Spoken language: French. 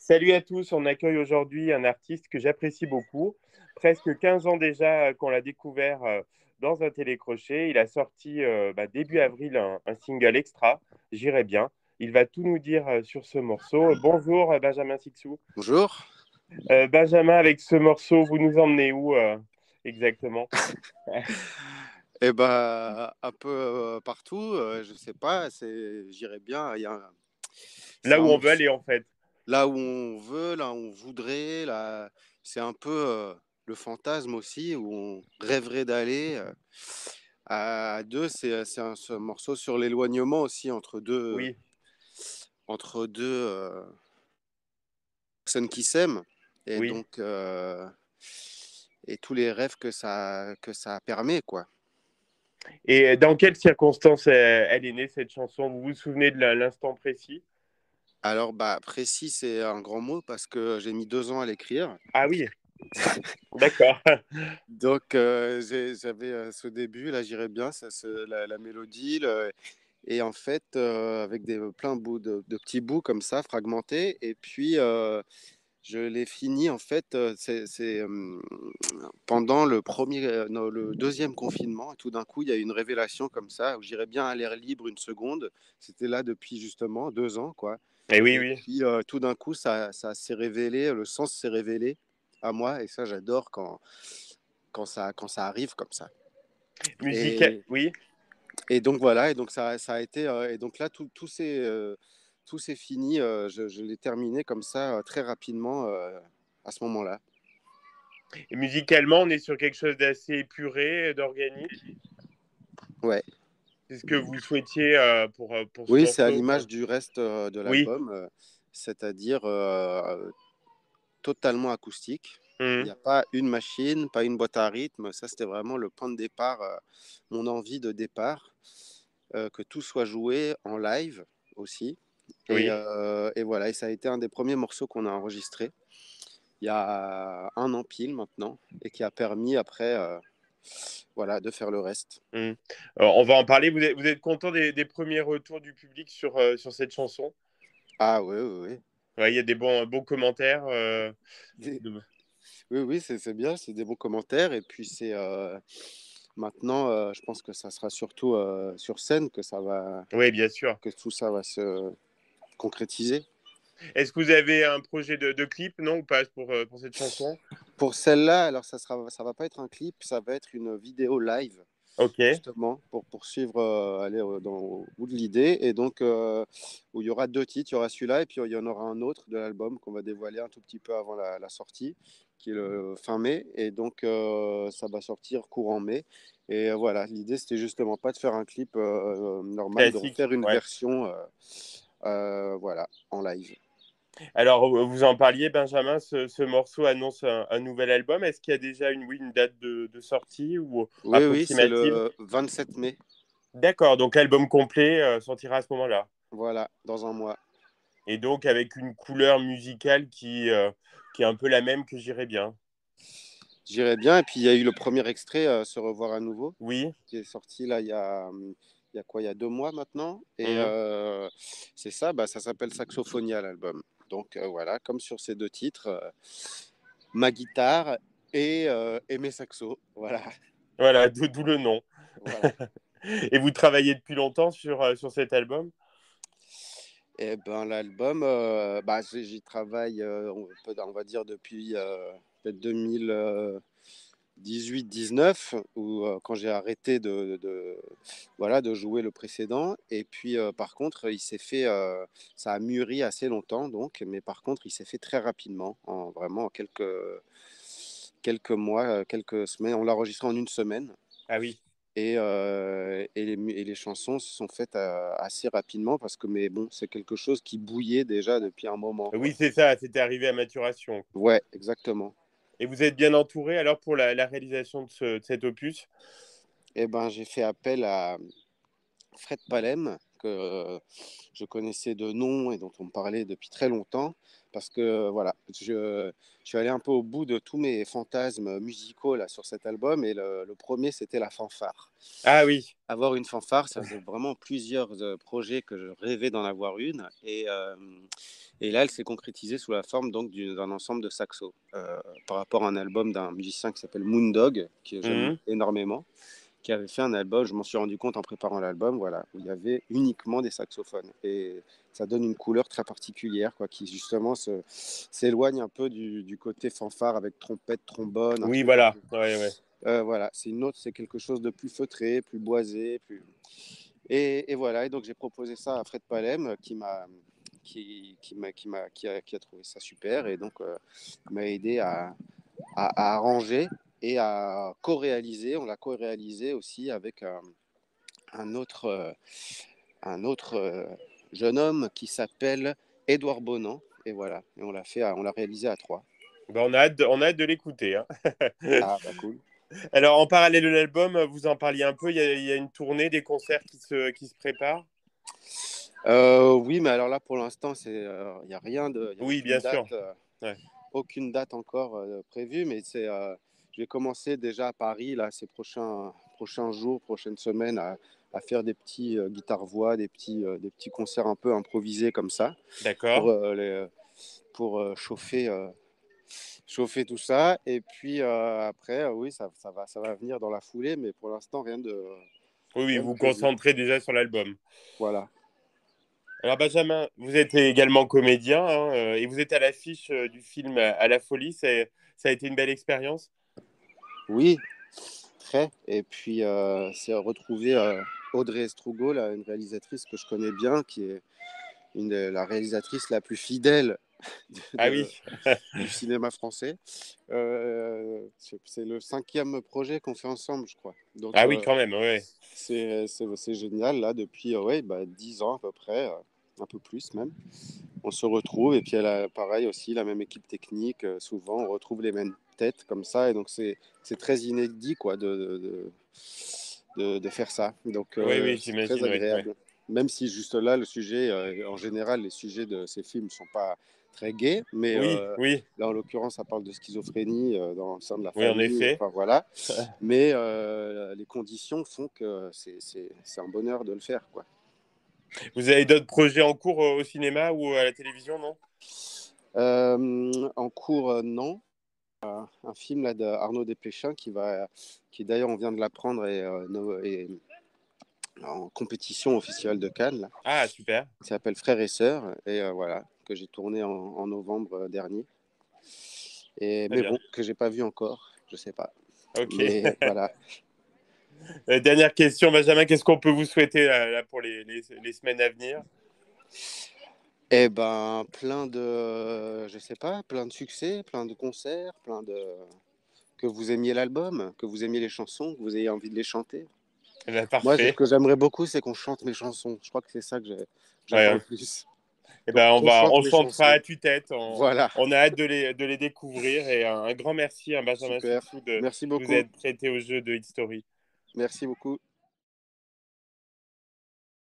Salut à tous, on accueille aujourd'hui un artiste que j'apprécie beaucoup. Presque 15 ans déjà qu'on l'a découvert dans un télécrochet. Il a sorti début avril un single extra, J'irai bien. Il va tout nous dire sur ce morceau. Bonjour Benjamin Sixou. Bonjour. Benjamin, avec ce morceau, vous nous emmenez où exactement? Un peu partout, je sais pas, j'irais bien. C'est Là un où on veut morceau aller en fait. là où on veut, là où on voudrait, là, c'est un peu le fantasme aussi où on rêverait d'aller. À deux, ce morceau sur l'éloignement aussi Oui. entre deux personnes qui s'aiment et Oui. donc et tous les rêves que ça permet, quoi. Et dans quelles circonstances elle est née cette chanson? Vous vous souvenez de l'instant précis? Alors, bah, précis, c'est un grand mot parce que j'ai mis 2 ans à l'écrire. Ah oui, d'accord. Donc, j'avais ce début, là, j'irais bien, la mélodie, et en fait, avec plein de de petits bouts comme ça, fragmentés. Et puis, je l'ai fini, en fait, pendant non, le deuxième confinement. Et tout d'un coup, il y a eu une révélation comme ça, où j'irais bien à l'air libre une seconde. C'était là depuis justement 2 ans, quoi. Et oui, Et oui. puis, tout d'un coup, ça s'est révélé, le sens s'est révélé à moi, et ça, j'adore quand ça arrive comme ça. Musique, Et, oui. et donc voilà, et donc ça a été, et donc là, tout s'est fini, je l'ai terminé comme ça, très rapidement, à ce moment-là. Et musicalement, on est sur quelque chose d'assez épuré, d'organique. Ouais. C'est ce que vous souhaitiez pour ce Oui, c'est à morceau. l'image du reste de Oui. l'album, c'est-à-dire totalement acoustique. Il n'y Mhm. a pas une machine, pas une boîte à rythme. Ça, c'était vraiment le point de départ, mon envie de départ, que tout soit joué en live aussi. Oui. Et voilà, et ça a été un des premiers morceaux qu'on a enregistré il y a un an pile maintenant, et qui a permis après, voilà, de faire le reste. Mhm. Alors, on va en parler. Vous êtes content des premiers retours du public sur cette chanson? Ah oui, oui, Ouais, il y a des bons commentaires. oui. De- Oui, oui, c'est bien, c'est des bons commentaires. Et puis c'est maintenant, je pense que ça sera surtout sur scène Oui, bien sûr. que tout ça va se concrétiser. Est-ce que vous avez un projet de clip, non, ou pas, pour cette chanson? Pour celle-là, alors ça va pas être un clip, ça va être une vidéo live, Ok. justement, pour poursuivre, aller au bout de l'idée. Et donc, où il y aura deux titres, il y aura celui-là, et puis il y en aura un autre de l'album qu'on va dévoiler un tout petit peu avant la sortie, qui est le fin mai. Et donc, ça va sortir courant mai. Et voilà, l'idée, c'était justement pas de faire un clip normal, de Classique. refaire une Ouais. version voilà, en live. Alors, vous en parliez, Benjamin, ce morceau annonce un nouvel album. Est-ce qu'il y a déjà une date de sortie ou Oui, oui, c'est approximative? le 27 mai, D'accord, donc l'album complet sortira à ce moment-là. voilà, dans un mois. Et donc avec une couleur musicale qui est un peu la même que J'irai bien. J'irai bien. Et puis, il y a eu le premier extrait, Se revoir à nouveau, Oui. qui est sorti là il y a quoi, il y a 2 mois maintenant. Et Mhm. c'est ça, bah, ça s'appelle Saxophonia l'album. Donc voilà, comme sur ces deux titres, ma guitare et mes saxos. Voilà, Voilà, d'où le nom. voilà. Et vous travaillez depuis longtemps sur cet album? Et ben l'album, bah, j'y travaille, on va dire depuis peut-être 2018-19, ou quand j'ai arrêté voilà, de jouer le précédent. Et puis par contre, ça a mûri assez longtemps, donc, mais par contre, il s'est fait très rapidement, vraiment en quelques mois, quelques semaines. On l'a enregistré en une semaine. Ah oui. Et les chansons se sont faites assez rapidement parce que, mais bon, c'est quelque chose qui bouillait déjà depuis un moment, quoi. Oui, c'est ça, c'était arrivé à maturation. Ouais, exactement. Et vous êtes bien entouré alors pour la réalisation de cet opus? Et ben, j'ai fait appel à Fred Palem, que je connaissais de nom et dont on me parlait depuis très longtemps, parce que voilà, je suis allé un peu au bout de tous mes fantasmes musicaux là sur cet album, et le premier, c'était la fanfare. Ah oui. Avoir une fanfare, ça faisait vraiment plusieurs projets que je rêvais d'en avoir une. Et là, elle s'est concrétisée sous la forme donc d'un ensemble de saxos par rapport à un album d'un musicien qui s'appelle Moondog, que j'aime Mhm. énormément, qui avait fait un album, je m'en suis rendu compte en préparant l'album, voilà, où il y avait uniquement des saxophones. Et ça donne une couleur très particulière, quoi, qui justement s'éloigne un peu du côté fanfare avec trompette, trombone, un Oui, truc un voilà. peu. Ouais, ouais. Voilà, c'est quelque chose de plus feutré, plus boisé, plus. Et voilà, et donc j'ai proposé ça à Fred Palem, qui a trouvé ça super, et donc m'a aidé à arranger et à co-réaliser. On l'a co-réalisé aussi avec un autre, un autre jeune homme qui s'appelle Édouard Bonan. Et voilà, et on l'a réalisé à trois. Ben, on a hâte de l'écouter, hein. Ah bah cool. Alors, en parallèle de l'album, vous en parliez un peu, il y a une tournée, des concerts qui se préparent? Oui, mais alors là pour l'instant, il n'y a rien il y a Oui, bien sûr. Ouais. aucune date encore prévue, mais je vais commencer déjà à Paris là ces prochains jours, prochaines semaines à faire des petits guitare-voix, des petits concerts un peu improvisés comme ça D'accord. pour, chauffer tout ça. Et puis après, oui, ça va venir dans la foulée, mais pour l'instant, Oui, oui, rien de vous vous prévu. concentrez déjà sur l'album. Voilà. Alors, Benjamin, vous êtes également comédien, hein, et vous êtes à l'affiche du film À la folie. Ça a été une belle expérience? Oui, très. Et puis, c'est retrouver Audrey Estrugo, là, une réalisatrice que je connais bien, qui est la réalisatrice la plus fidèle de, Ah de- oui. du cinéma français. C'est le cinquième projet qu'on fait ensemble, je crois. Donc, Ah oui, quand même, ouais. c'est génial, là, depuis ouais, 10 ans à peu près, un peu plus même. On se retrouve, et puis elle a pareil aussi, la même équipe technique. Souvent, on retrouve les mêmes têtes comme ça, et donc c'est très inédit, quoi, de faire ça. Donc, Oui, oui, c'est très j'imagine, oui. Ouais. agréable. Même si juste là, le sujet, en général, les sujets de ces films ne sont pas très gais, mais Oui, oui, là, en l'occurrence, ça parle de schizophrénie dans le sein de la oui, en famille, effet. enfin voilà. Mais les conditions font que c'est un bonheur de le faire, quoi. Vous avez d'autres projets en cours au cinéma ou à la télévision, non? En cours, non. Un film là, d'Arnaud Desplechin qui d'ailleurs, on vient de l'apprendre, est en compétition au Festival de Cannes, là. Ah, super. Il s'appelle Frères et Sœurs, et voilà, que j'ai tourné en novembre dernier. Très Mais bien. bon, que j'ai pas vu encore, je sais pas. Ok. Mais voilà. Dernière question, Benjamin, qu'est-ce qu'on peut vous souhaiter là, pour les semaines à venir? Eh ben, je sais pas, plein de succès, plein de concerts, que vous aimiez l'album, que vous aimiez les chansons, que vous ayez envie de les chanter. Eh ben, Moi, ce parfait. que j'aimerais beaucoup, c'est qu'on chante mes chansons. Je crois que c'est ça que Ouais, j'attends le hein. plus. Eh Donc, ben, qu'on chante on mes chantera à chansons. tue-tête. Voilà, On a hâte de les découvrir. Et un grand merci à Benjamin super. Sixou Merci de vous beaucoup. être prêté au jeu de Hit Story. Merci beaucoup.